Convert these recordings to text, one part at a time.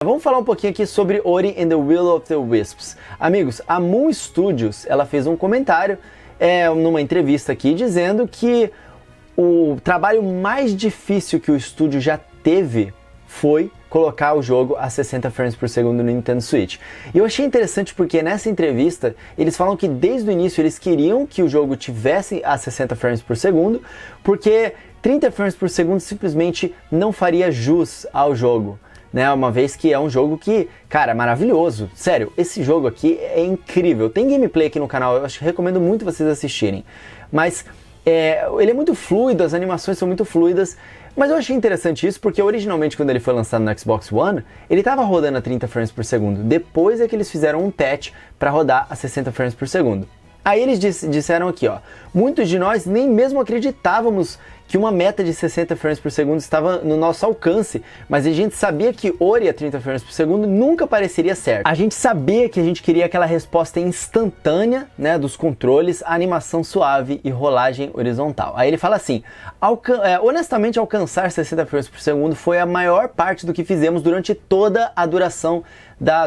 Vamos falar um pouquinho aqui sobre Ori and the Will of the Wisps. Amigos, a Moon Studios, ela fez um comentário numa entrevista aqui dizendo que o trabalho mais difícil que o estúdio já teve foi colocar o jogo a 60 frames por segundo no Nintendo Switch. E eu achei interessante porque nessa entrevista eles falam que desde o início eles queriam que o jogo tivesse a 60 frames por segundo, porque 30 frames por segundo simplesmente não faria jus ao jogo, né? Uma vez que é um jogo que, cara, é maravilhoso. Sério, esse jogo aqui é incrível. Tem gameplay aqui no canal, eu recomendo muito vocês assistirem. Mas ele é muito fluido, as animações são muito fluidas. Mas eu achei interessante isso porque originalmente quando ele foi lançado no Xbox One, ele estava rodando a 30 frames por segundo. Depois é que eles fizeram um patch para rodar a 60 frames por segundo. Aí eles disseram aqui, ó, muitos de nós nem mesmo acreditávamos que uma meta de 60 frames por segundo estava no nosso alcance, mas a gente sabia que Ori a 30 frames por segundo nunca pareceria certo. A gente sabia que a gente queria aquela resposta instantânea, né, dos controles, animação suave e rolagem horizontal. Aí ele fala assim, honestamente alcançar 60 frames por segundo foi a maior parte do que fizemos durante toda a duração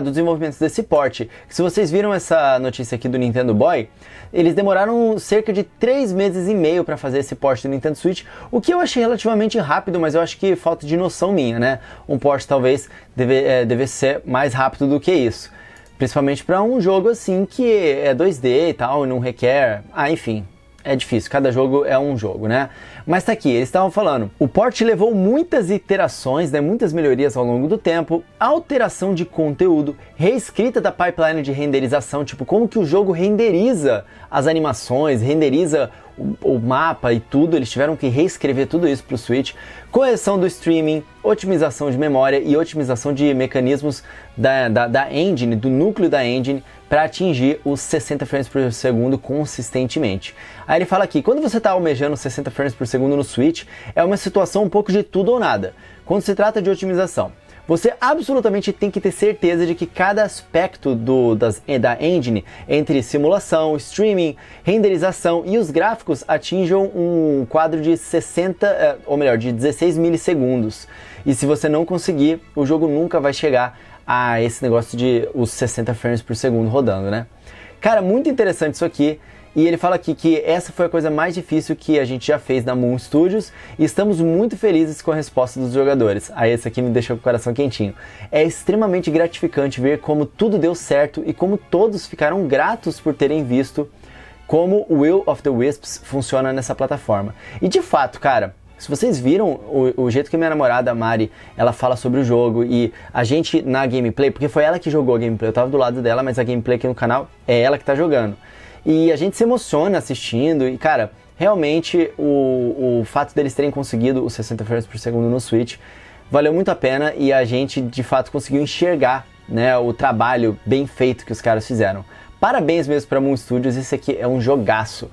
do desenvolvimento desse port. Se vocês viram essa notícia aqui do Nintendo Boy, eles demoraram cerca de 3 meses e meio para fazer esse port do Nintendo Switch, o que eu achei relativamente rápido, mas eu acho que falta de noção minha, né? Um port talvez deve ser mais rápido do que isso. Principalmente para um jogo assim que é 2D e tal, e não requer... enfim, é difícil, cada jogo é um jogo, né? Mas tá aqui, eles estavam falando, o port levou muitas iterações, né, muitas melhorias ao longo do tempo, alteração de conteúdo, reescrita da pipeline de renderização, tipo como que o jogo renderiza as animações, renderiza o mapa e tudo, eles tiveram que reescrever tudo isso para o Switch, correção do streaming, otimização de memória e otimização de mecanismos da engine, do núcleo da engine, para atingir os 60 frames por segundo consistentemente. Aí ele fala aqui, quando você está almejando 60 frames por segundo no Switch, é uma situação um pouco de tudo ou nada. Quando se trata de otimização, você absolutamente tem que ter certeza de que cada aspecto da engine, entre simulação, streaming, renderização e os gráficos, atinjam um quadro de 16 milissegundos. E se você não conseguir, o jogo nunca vai chegar a esse negócio de os 60 frames por segundo rodando, né? Cara, muito interessante isso aqui. E ele fala aqui que essa foi a coisa mais difícil que a gente já fez na Moon Studios e estamos muito felizes com a resposta dos jogadores. Aí esse aqui me deixou com o coração quentinho. É extremamente gratificante ver como tudo deu certo e como todos ficaram gratos por terem visto como o Will of the Wisps funciona nessa plataforma. E de fato, cara, se vocês viram o jeito que minha namorada, a Mari, ela fala sobre o jogo e a gente na gameplay, porque foi ela que jogou a gameplay, eu tava do lado dela, mas a gameplay aqui no canal é ela que tá jogando. E a gente se emociona assistindo e, cara, realmente o fato deles terem conseguido os 60 frames por segundo no Switch valeu muito a pena e a gente, de fato, conseguiu enxergar, né, o trabalho bem feito que os caras fizeram. Parabéns mesmo para Moon Studios, esse aqui é um jogaço.